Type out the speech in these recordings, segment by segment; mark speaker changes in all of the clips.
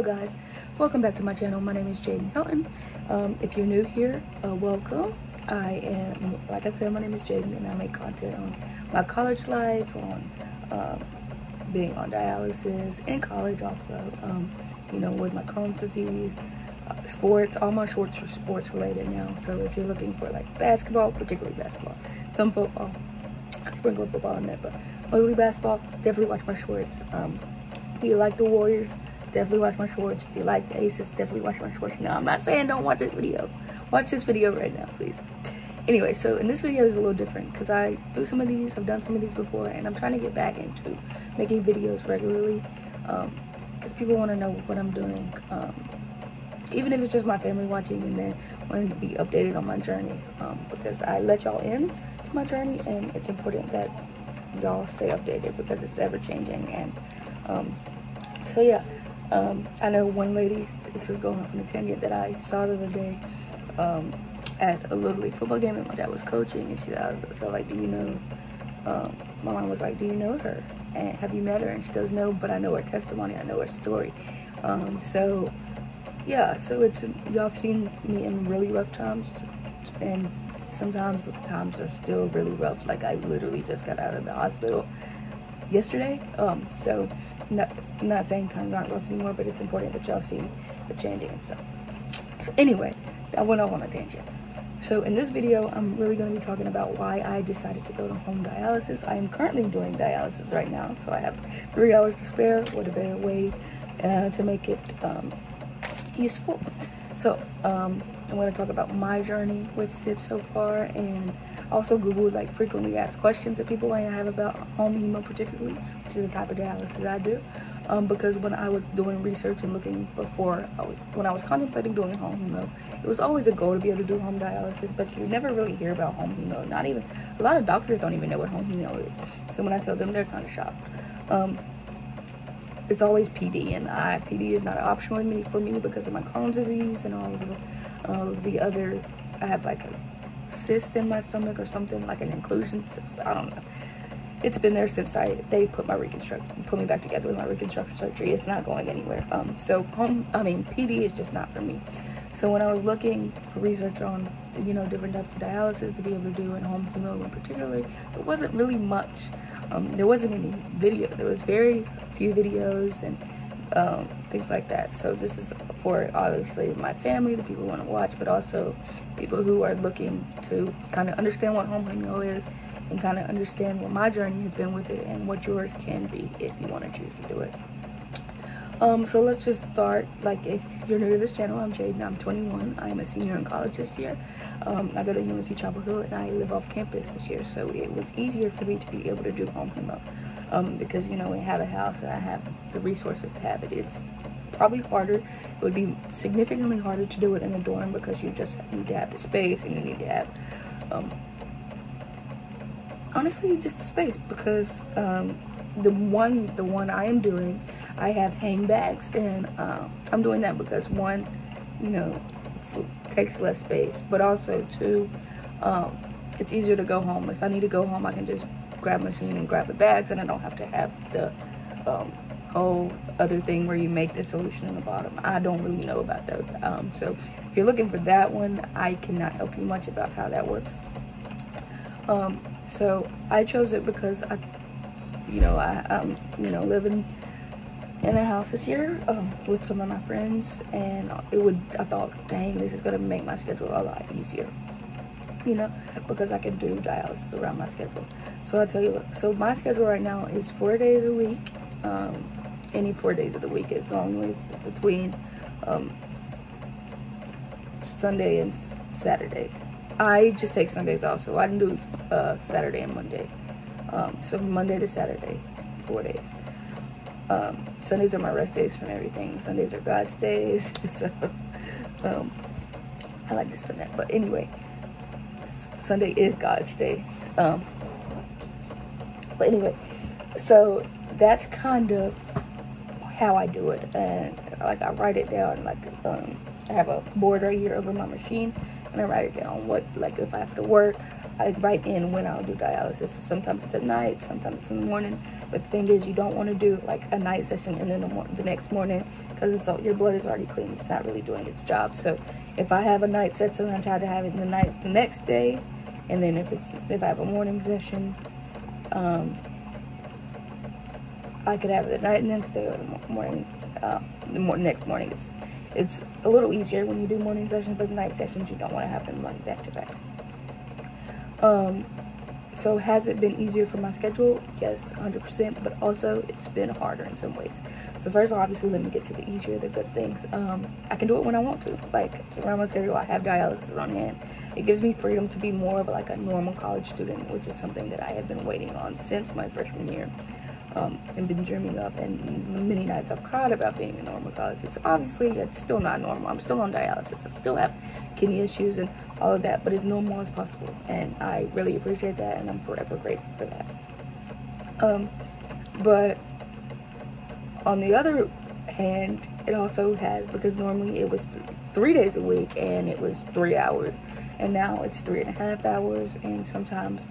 Speaker 1: Hello guys, welcome back to my channel. My name is Jaden Hilton. If you're new here, welcome. Like I said, my name is Jaden and I make content on my college life, on being on dialysis, in college also, you know, with my Crohn's disease, sports. All my shorts are sports related now. So if you're looking for like basketball, particularly basketball, some football, sprinkle of football in there, but mostly basketball, definitely watch my shorts. If you like the Warriors, definitely watch my shorts. If you like the Aces, definitely watch my shorts. Now, I'm not saying don't watch this video. Watch this video right now, please. Anyway, so in this video is a little different because I do some of these. I've done some of these before, and I'm trying to get back into making videos regularly because people want to know what I'm doing. Even if it's just my family watching and then wanting to be updated on my journey, because I let y'all in to my journey, and it's important that y'all stay updated because it's ever changing. And so yeah. I know one lady, this is going off on a tangent, that I saw the other day at a Little League football game that my dad was coaching, and I was like, do you know, my mom was like, do you know her? And have you met her? And she goes, no, but I know her testimony, I know her story. So yeah, so it's, y'all have seen me in really rough times, and sometimes the times are still really rough. Like I literally just got out of the hospital yesterday, so I'm not saying times aren't rough anymore, but it's important that y'all see the changing and stuff. So anyway, I went off on a tangent. So in this video, I'm really going to be talking about why I decided to go to home dialysis. I am currently doing dialysis right now, so I have 3 hours to spare. What a better way to make it useful. So I'm going to talk about my journey with it so far, and also Google like frequently asked questions that people might have about home hemo particularly, which is the type of dialysis I do. Because when I was doing research and looking when I was contemplating doing home hemo, it was always a goal to be able to do home dialysis, but you never really hear about home hemo. Not even, a lot of doctors don't even know what home hemo is. So when I tell them, they're kind of shocked. It's always PD, and PD is not an option for me because of my Crohn's disease and all of the other, I have like a cyst in my stomach or something, like an inclusion cyst, I don't know. It's been there since they put me back together with my reconstruction surgery. It's not going anywhere. So PD is just not for me. So when I was looking for research on, you know, different types of dialysis to be able to do in home hemo in particular, it wasn't really much. There wasn't any video. There was very few videos and things like that. So this is for obviously my family, the people who want to watch, but also people who are looking to kind of understand what home hemo is and kind of understand what my journey has been with it and what yours can be if you want to choose to do it. So let's just start. Like, if you're new to this channel, I'm Jaden. I'm 21. I am a senior in college this year. I go to UNC Chapel Hill and I live off campus this year, so it was easier for me to be able to do home hemo because, you know, we have a house and I have the resources to have it. It's probably harder. It would be significantly harder to do it in a dorm because you just need to have the space and you need to have honestly just the space, because the one I am doing, I have hang bags, and I'm doing that because one, you know, it takes less space, but also two, it's easier to go home. If I need to go home, I can just grab a machine and grab the bags, and I don't have to have the whole other thing where you make the solution in the bottom. I don't really know about those. So if you're looking for that one, I cannot help you much about how that works. So I chose it because I'm living in a house this year with some of my friends, and I thought, dang, this is gonna make my schedule a lot easier, you know, because I can do dialysis around my schedule. So I'll tell you, look, so my schedule right now is 4 days a week, any 4 days of the week, as long as between Sunday and Saturday. I just take Sundays off, so I can do Saturday and Monday. So Monday to Saturday, 4 days. Sundays are my rest days from everything. Sundays are God's days, so I like to spend that. But anyway, Sunday is God's day. But anyway, so that's kind of how I do it, and like I write it down. Like I have a board right here over my machine, and I write it down. What, like, if I have to work, I write in when I'll do dialysis. Sometimes it's at night, sometimes it's in the morning. But the thing is, you don't want to do like a night session and then the next morning because your blood is already clean. It's not really doing its job. So if I have a night session, I try to have it in the next day. And then if I have a morning session, I could have it at night next day or the morning. Next morning. It's a little easier when you do morning sessions, but night sessions you don't want to have them like back to back. So has it been easier for my schedule? Yes, 100%, but also it's been harder in some ways. So first of all, obviously, let me get to the easier, the good things. I can do it when I want to. Like, around my schedule, I have dialysis on hand. It gives me freedom to be more of like a normal college student, which is something that I have been waiting on since my freshman year. And been dreaming of, and many nights I've cried about being a normal college. It's still not normal. I'm still on dialysis. I still have kidney issues and all of that, but as normal as possible, and I really appreciate that, and I'm forever grateful for that. But on the other hand, it also has, because normally it was 3 days a week and it was 3 hours, and now it's 3.5 hours, and sometimes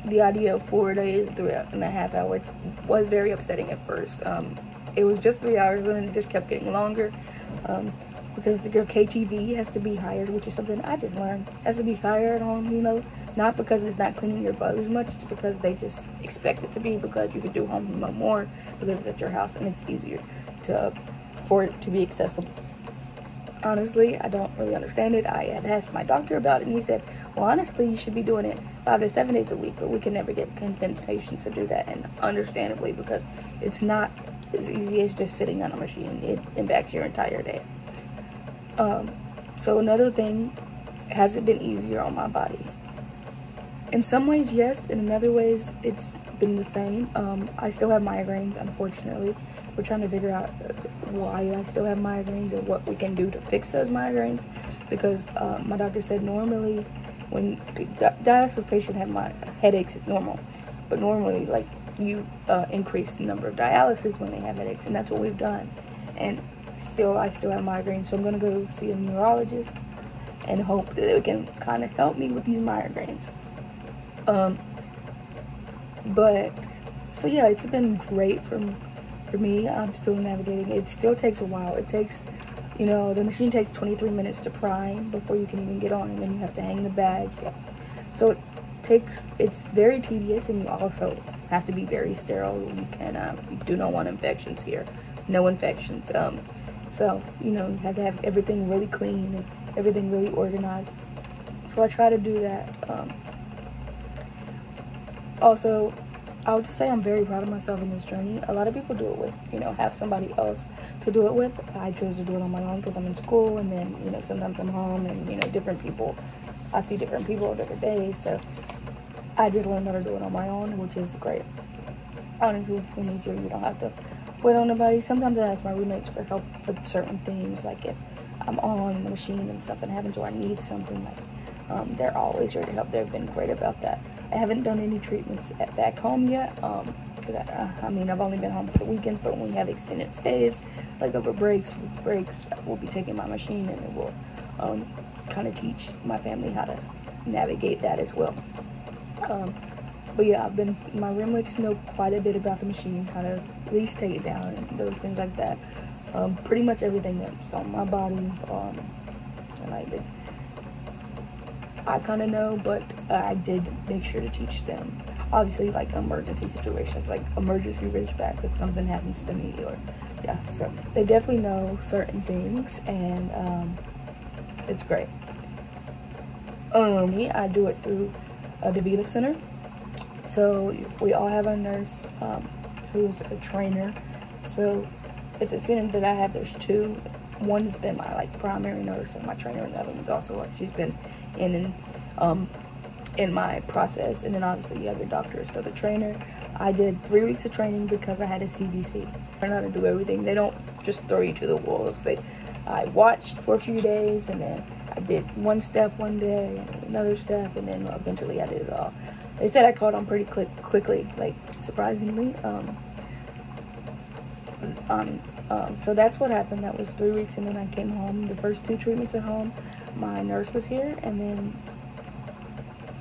Speaker 1: the idea of 4 days, 3.5 hours was very upsetting at first. It was just 3 hours, and then it just kept getting longer, because your KTV has to be higher, which is something I just learned. It has to be higher at home, you know, not because it's not cleaning your blood as much, it's because they just expect it to be, because you can do home hemo more because it's at your house and it's easier for it to be accessible. Honestly, I don't really understand it. I had asked my doctor about it, and he said, well, honestly, you should be doing it 5 to 7 days a week, but we can never get convinced patients to do that, and understandably, because it's not as easy as just sitting on a machine. It impacts your entire day. So another thing, has it been easier on my body? In some ways, yes. In other ways, it's been the same. I still have migraines, unfortunately. We're trying to figure out why I still have migraines and what we can do to fix those migraines, because my doctor said normally when dialysis patients have headaches, it's normal, but normally, like, you increase the number of dialysis when they have headaches, and that's what we've done. And I still have migraines, so I'm gonna go see a neurologist and hope that it can kind of help me with these migraines. But so yeah, it's been great for me. I'm still navigating. It still takes a while. It takes, you know, the machine takes 23 minutes to prime before you can even get on, and then you have to hang the bag. So it's very tedious, and you also have to be very sterile. You do not want infections here. No infections. So, you know, you have to have everything really clean and everything really organized. So I try to do that. Also, I would just say I'm very proud of myself in this journey. A lot of people do it with, you know, have somebody else to do it with. I chose to do it on my own because I'm in school, and then, you know, sometimes I'm home, and, you know, different people. I see different people different days, so I just learned how to do it on my own, which is great. Honestly, it's been easier. You don't have to wait on nobody. Sometimes I ask my roommates for help with certain things, like if I'm on the machine and something happens or I need something, like, they're always here to help. They've been great about that. I haven't done any treatments back home yet, because I mean, I've only been home for the weekends, but when we have extended stays, like over breaks, we'll be taking my machine, and it will kind of teach my family how to navigate that as well. But yeah, my roommates know quite a bit about the machine, how to at least take it down and those things like that. Pretty much everything that's on my body, and like that, I kind of know, but I did make sure to teach them. Obviously, like emergency situations, like emergency respect if something happens to me, or yeah. So they definitely know certain things, and it's great. I do it through the Vita Center. So we all have a nurse who's a trainer. So at the center that I have, there's two. One has been my like primary nurse and my trainer, and the other one's also she's been in my process, and then obviously you have your doctor. So the trainer, I did 3 weeks of training because I had a CVC. I learn how to do everything. They don't just throw you to the wolves. I watched for a few days, and then I did one step one day, and another step, and then eventually I did it all. They said I caught on pretty quickly, like surprisingly. So that's what happened. That was 3 weeks, and then I came home. The first 2 treatments at home, my nurse was here, and then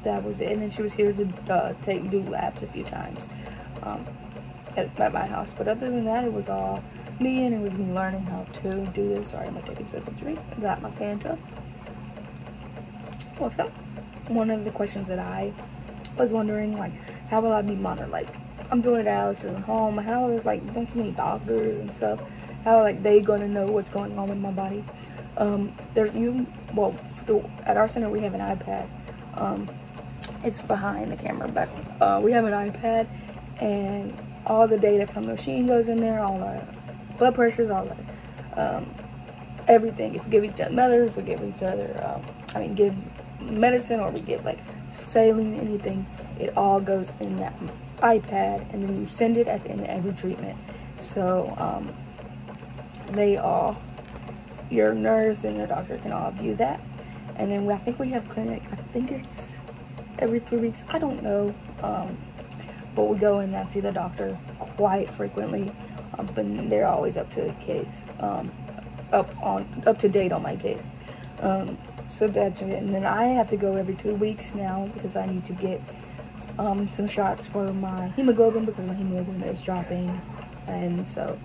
Speaker 1: that was it. And then she was here to do labs a few times at my house. But other than that, it was all me, and it was me learning how to do this. Sorry, I'm gonna take a sip of drink. I got my Fanta. Also, one of the questions that I was wondering, like, how will I be monitored? Like, I'm doing dialysis at home. How is, like, don't you need doctors and stuff? How are, like, they gonna know what's going on with my body? At our center we have an iPad. It's behind the camera, but we have an iPad, and all the data from the machine goes in there, all our blood pressures, all our everything. If we give each other medicines, we give each other, give medicine, or we give like saline, anything, it all goes in that iPad, and then you send it at the end of every treatment. So your nurse and your doctor can all view that. And then I think we have clinic, I think it's every 3 weeks, I don't know, but we go in and see the doctor quite frequently, but they're always up to the case, up to date on my case. So that's it. And then I have to go every 2 weeks now because I need to get some shots for my hemoglobin, because my hemoglobin is dropping. And so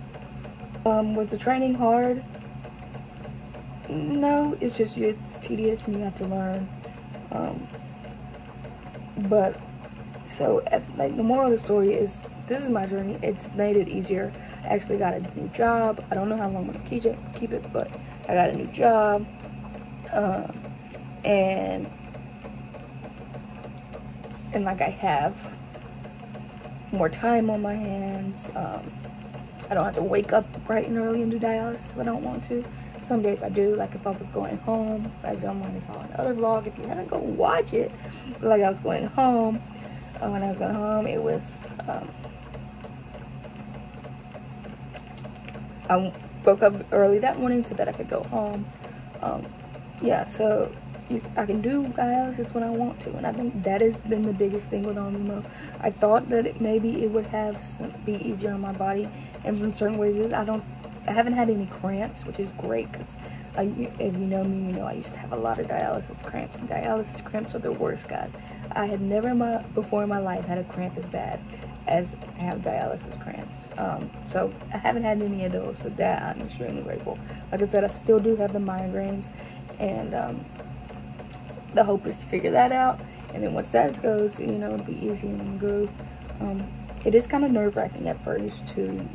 Speaker 1: was the training hard? No, it's tedious and you have to learn. But so like the moral of the story is, this is my journey. It's made it easier. I actually got a new job. I don't know how long I'm gonna keep it, but I got a new job, and like I have more time on my hands. I don't have to wake up bright and early and do dialysis if I don't want to. Some days I do, like if I was going home, as y'all might have saw in the other vlog, if you haven't, go watch it. Like I was going home, when I was going home, it was, I woke up early that morning so that I could go home. Yeah, so I can do dialysis when I want to, and I think that has been the biggest thing with hemo. I thought that maybe it would be easier on my body, and in certain ways I haven't had any cramps, which is great, because if you know me, you know I used to have a lot of dialysis cramps, and dialysis cramps are the worst, guys. I had never before in my life had a cramp as bad as I have dialysis cramps. So I haven't had any of those, so that I'm extremely grateful. Like I said, I still do have the migraines, and the hope is to figure that out, and then once that goes, you know, it'll be easy and good. It is kind of nerve-wracking at first to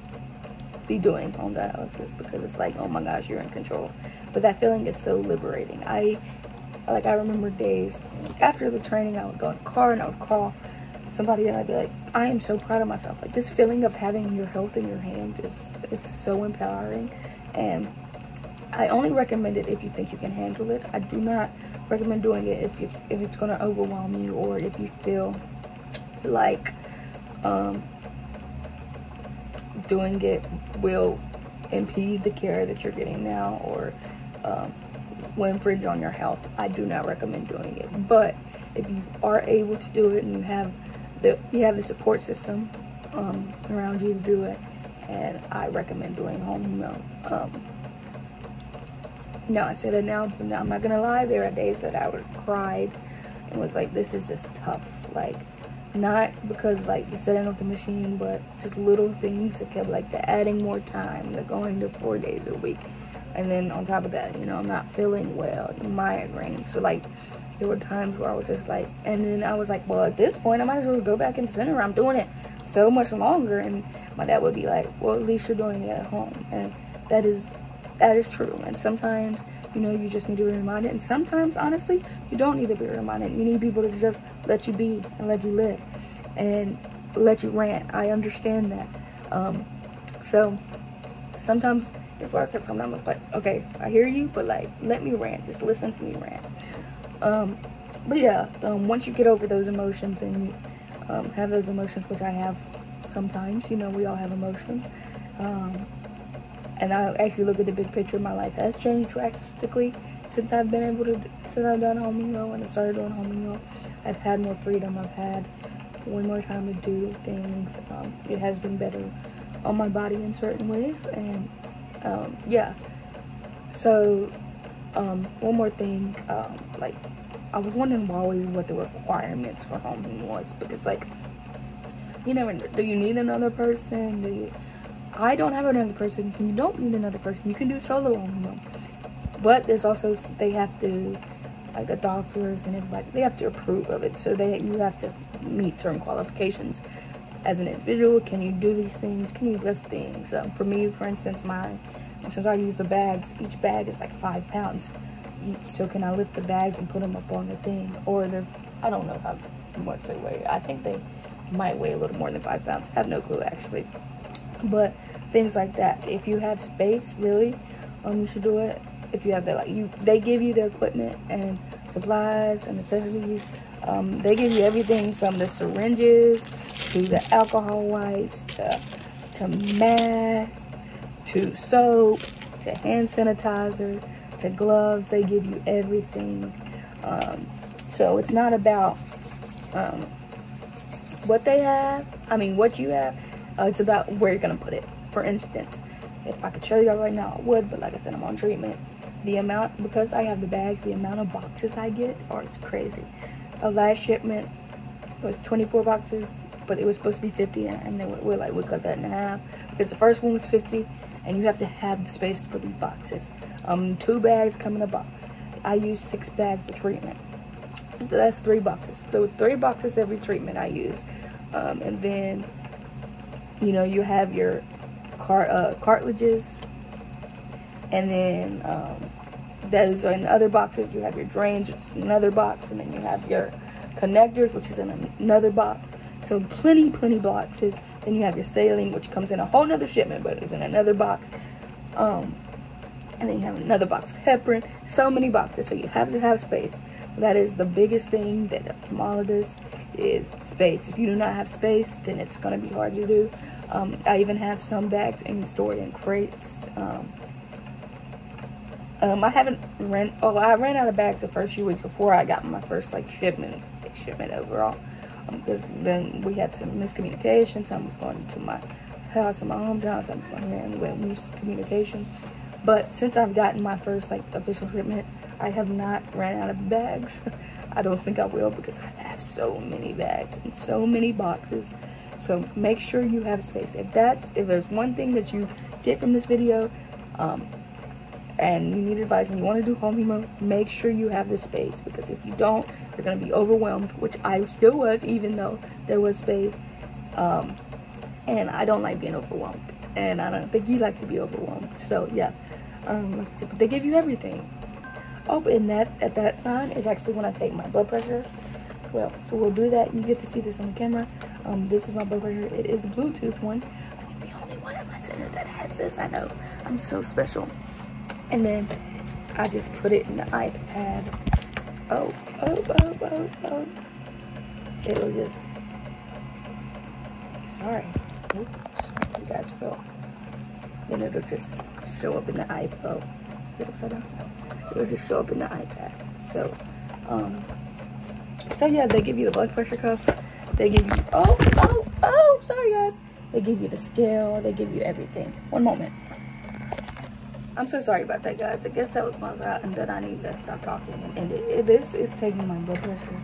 Speaker 1: be doing home dialysis, because it's like, oh my gosh, you're in control, but that feeling is so liberating. I remember days after the training, I would go in the car and I would call somebody and I'd be like, I am so proud of myself. Like, this feeling of having your health in your hand it's so empowering, and I only recommend it if you think you can handle it. I do not recommend doing it if it's going to overwhelm you, or if you feel like doing it will impede the care that you're getting now, or will infringe on your health. I do not recommend doing it. But if you are able to do it and you have the support system around you to do it, and I recommend doing home hemo. Now I say that now, but I'm not gonna lie, there are days that I would have cried and was like, this is just tough. Like, not because like the setting up the machine, but just little things that kept, like the adding more time, the going to 4 days a week, and then on top of that, you know, I'm not feeling well, the migraines. So like, there were times where I was just like, and then I was like, well, at this point I might as well go back in center. I'm doing it so much longer. And my dad would be like, well, at least you're doing it at home. And that is true. And sometimes, you know, you just need to be reminded, and sometimes honestly you don't need to be reminded. You need people to just let you be and let you live and let you rant. I understand that. So sometimes it's work, and sometimes it's like, okay, I hear you, but like, let me rant, just listen to me rant. But yeah, once you get over those emotions and you have those emotions, which I have sometimes, you know, we all have emotions, and I actually look at the big picture. My life has changed drastically since I've done home hemo, and I started doing home hemo. I've had more freedom. I've had way more time to do things. It has been better on my body in certain ways, and yeah. So one more thing, like, I was wondering always what the requirements for home hemo was, because like, you never, do you need another person? I don't have another person. You don't need another person. You can do solo home hemo. But there's also, they have to, like the doctors and everybody, they have to approve of it. So you have to meet certain qualifications as an individual. Can you do these things? Can you lift things? For me, for instance, since I use the bags, each bag is like 5 pounds each. So can I lift the bags and put them up on the thing? Or I don't know how much they weigh. I think they might weigh a little more than 5 pounds. I have no clue actually. But things like that. If you have space, really, you should do it. If you have that, they give you the equipment and supplies and necessities. They give you everything from the syringes to the alcohol wipes to masks to soap to hand sanitizer to gloves. They give you everything. So it's not about what they have. What you have. It's about where you're gonna put it. For instance, if I could show y'all right now, I would. But like I said, I'm on treatment. The amount, because I have the bags, the amount of boxes I get it's crazy. A last shipment was 24 boxes, but it was supposed to be 50, and then we cut that in half because the first one was 50, and you have to have the space for these boxes. 2 bags come in a box. I use 6 bags of treatment. So that's 3 boxes. So 3 boxes every treatment I use, and then you have your cartridges, and then those are in other boxes. You have your drains, which is another box, and then you have your connectors, which is in another box. So plenty boxes. Then you have your saline, which comes in a whole nother shipment, but it's in another box. And then you have another box of heparin. So many boxes, so you have to have space. That is the biggest thing that from all of this is space. If you do not have space, then it's going to be hard to do. I even have some bags stored in crates. I haven't I ran out of bags the first few weeks before I got my first shipment overall. Because then we had some miscommunication. Some was going to my house in my hometown, some was going here, and we had miscommunication. But since I've gotten my first official shipment, I have not ran out of bags. I don't think I will, because I have so many bags and so many boxes. So make sure you have space. If there's one thing that you get from this video, and you need advice and you want to do home hemo, make sure you have the space, because if you don't, you're going to be overwhelmed, which I still was, even though there was space. And I don't like being overwhelmed, and I don't think you like to be overwhelmed. So yeah, like I said, but they give you everything. Oh, and at that sign is actually when I take my blood pressure. Well, so we'll do that. You get to see this on the camera. This is my blood pressure. It is a Bluetooth one. I'm the only one at my center that has this. I know, I'm so special. And then I just put it in the iPad. Oh. It'll just, sorry you guys feel. Then it'll just show up in the iPad. Is it upside down? No. It'll just show up in the iPad. So yeah, they give you the blood pressure cuff. They give you, oh, sorry guys. They give you the scale. They give you everything. One moment. I'm so sorry about that, guys. I guess that was my route, and then I need to stop talking and end it. This is taking my blood pressure.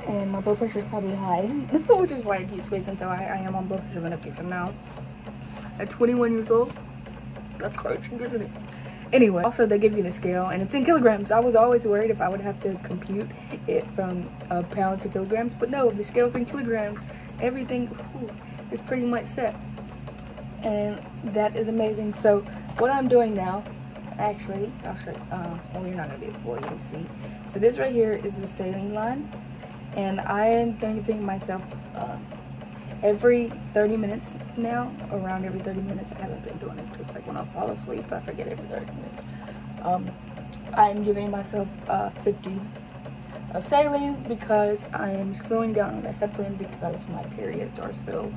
Speaker 1: And my blood pressure is probably high, which is why it keeps waiting. So I am on blood pressure medication now. At 21 years old. That's crazy, isn't it? Anyway, also they give you the scale, and it's in kilograms. I was always worried if I would have to compute it from pounds to kilograms, but no, the scale's in kilograms. Everything is pretty much set. And that is amazing. So what I'm doing now, actually, I'll show you. Well, you're not gonna be able to, you can see. So this right here is the saline line, and I am giving myself every 30 minutes now. Around every 30 minutes. I haven't been doing it because when I fall asleep, I forget every 30 minutes. I'm giving myself 50 of saline because I am slowing down on the heparin because my periods are so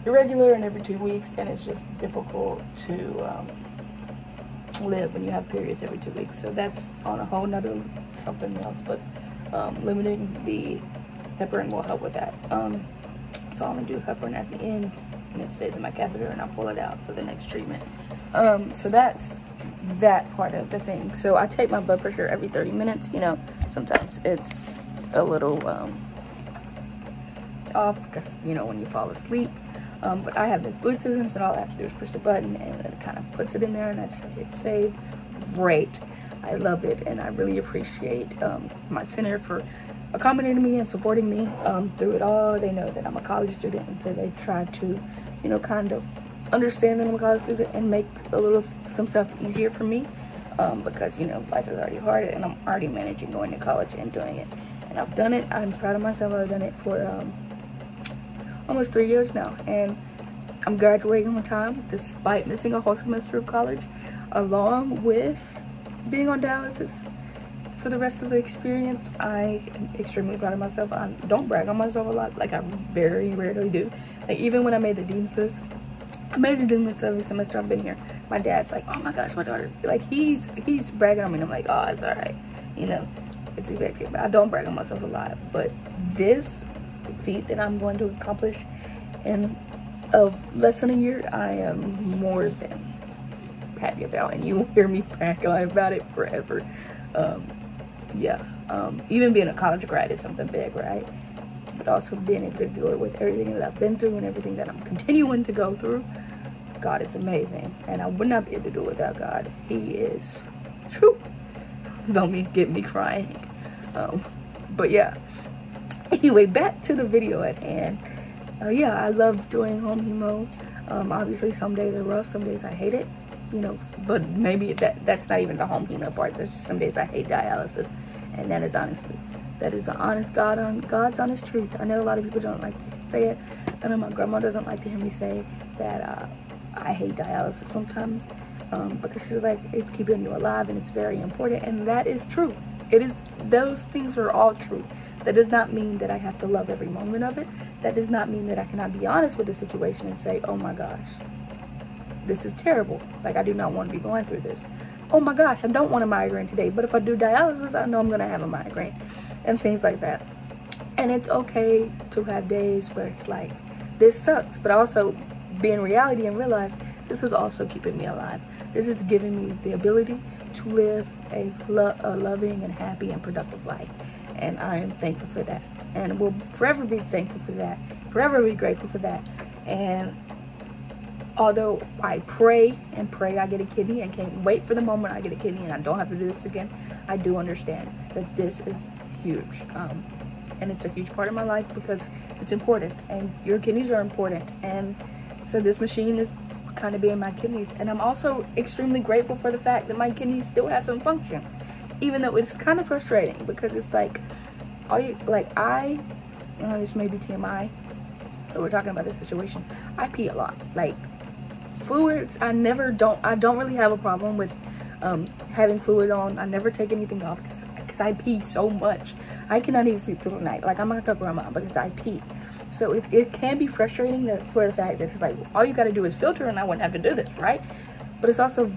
Speaker 1: irregular and every 2 weeks, and it's just difficult to live when you have periods every 2 weeks. So that's on a whole nother something else, but limiting the heparin will help with that. So I only do heparin at the end, and it stays in my catheter, and I pull it out for the next treatment. So that's that part of the thing. So I take my blood pressure every 30 minutes. You know, sometimes it's a little off because, you know, when you fall asleep. But I have this Bluetooth, and so all I have to do is push the button, and it kind of puts it in there, and I just hit save. Great. I love it, and I really appreciate my center for accommodating me and supporting me through it all. They know that I'm a college student, and so they try to, you know, kind of understand that I'm a college student and make some stuff easier for me because, you know, life is already hard, and I'm already managing going to college and doing it. And I've done it. I'm proud of myself. I've done it for almost 3 years now, and I'm graduating on time despite missing a whole semester of college, along with being on dialysis for the rest of the experience. I am extremely proud of myself. I don't brag on myself a lot, like I very rarely do. Like even when I made the dean's list, I made the dean's list every semester I've been here. My dad's like, oh my gosh, my daughter, like he's bragging on me, and I'm like, oh, it's all right, you know, it's expected. But I don't brag on myself a lot. But this feat that I'm going to accomplish in less than a year, I am more than happy about, and you will hear me brag on about it forever. Even being a college grad is something big, right? But also being able to do it with everything that I've been through and everything that I'm continuing to go through. God is amazing, and I would not be able to do it without God. He is, whew, don't get me crying. But yeah, anyway, back to the video at hand. Yeah, I love doing home hemo. Obviously some days are rough, some days I hate it, you know, but maybe that's not even the home hemo part. That's just some days I hate dialysis, and that is the honest God's honest truth. I know a lot of people don't like to say it. I know my grandma doesn't like to hear me say that I hate dialysis sometimes, because she's like, it's keeping you alive and it's very important, and that is true. It is. Those things are all true. That does not mean that I have to love every moment of it. That does not mean that I cannot be honest with the situation and say, oh my gosh, this is terrible. Like, I do not want to be going through this. Oh my gosh, I don't want a migraine today, but if I do dialysis, I know I'm going to have a migraine, and things like that. And it's okay to have days where it's like, this sucks, but also be in reality and realize this is also keeping me alive. This is giving me the ability to live a loving and happy and productive life. And I am thankful for that, and will forever be thankful for that, forever be grateful for that. And although I pray I get a kidney and can't wait for the moment I get a kidney and I don't have to do this again, I do understand that this is huge, and it's a huge part of my life because it's important, and your kidneys are important. And so this machine is kind of being my kidneys, and I'm also extremely grateful for the fact that my kidneys still have some function, even though it's kind of frustrating because it's like, this may be TMI, but we're talking about this situation. I pee a lot. Like, fluids, I don't really have a problem with having fluid on. I never take anything off because I pee so much. I cannot even sleep through the night. Like, I'm like a grandma because I pee. So it can be frustrating for the fact that it's like, all you got to do is filter and I wouldn't have to do this, right? But it's also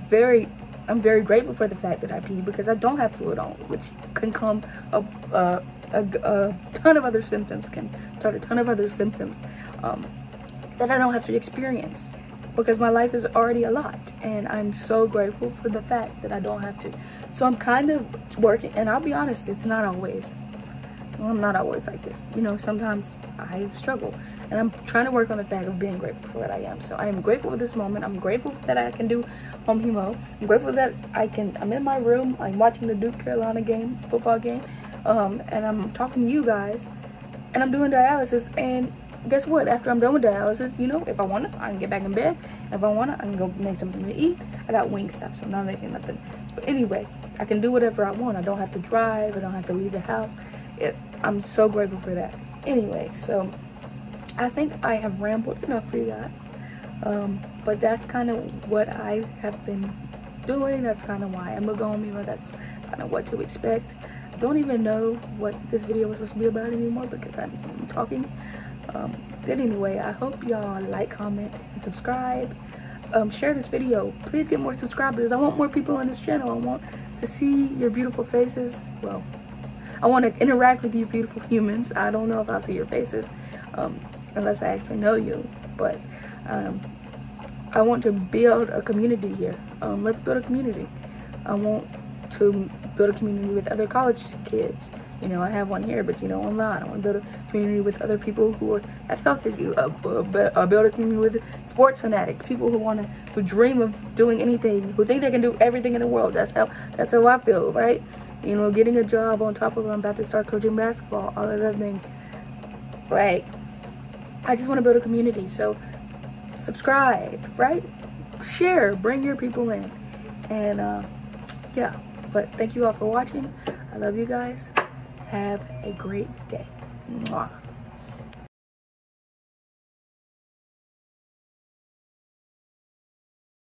Speaker 1: I'm very grateful for the fact that I pee because I don't have fluid on, which can come a ton of other symptoms, that I don't have to experience because my life is already a lot, and I'm so grateful for the fact that I don't have to. So I'm kind of working, and I'll be honest, it's not always. I'm not always like this, you know. Sometimes I struggle, and I'm trying to work on the fact of being grateful for what I am. So I am grateful for this moment. I'm grateful that I can do home hemo. I'm grateful that I'm in my room, I'm watching the Duke Carolina football game, and I'm talking to you guys, and I'm doing dialysis. And guess what? After I'm done with dialysis, you know, if I want to, I can get back in bed. If I want to, I can go make something to eat. I got Wingstop, so I'm not making nothing. But anyway, I can do whatever I want. I don't have to drive. I don't have to leave the house. I'm so grateful for that. Anyway, so I think I have rambled enough for you guys. But that's kind of what I have been doing. That's kind of why I'm a home hemo. That's kind of what to expect. I don't even know what this video was supposed to be about anymore because I'm talking. But anyway, I hope y'all like, comment, and subscribe. Share this video. Please get more subscribers. I want more people on this channel. I want to see your beautiful faces. Well, I want to interact with you beautiful humans. I don't know if I'll see your faces unless I actually know you, but I want to build a community here. Let's build a community. I want to build a community with other college kids, You know, I have one here, but, you know, online. I want to build a community with other people who have health issues. Build a community with sports fanatics, people who dream of doing anything, who think they can do everything in the world. That's how I feel, right? You know, getting a job on top of I'm about to start coaching basketball, all of those things. Like, I just want to build a community. So, subscribe, right? Share, bring your people in. And, yeah. But thank you all for watching. I love you guys. Have a great day. Mwah.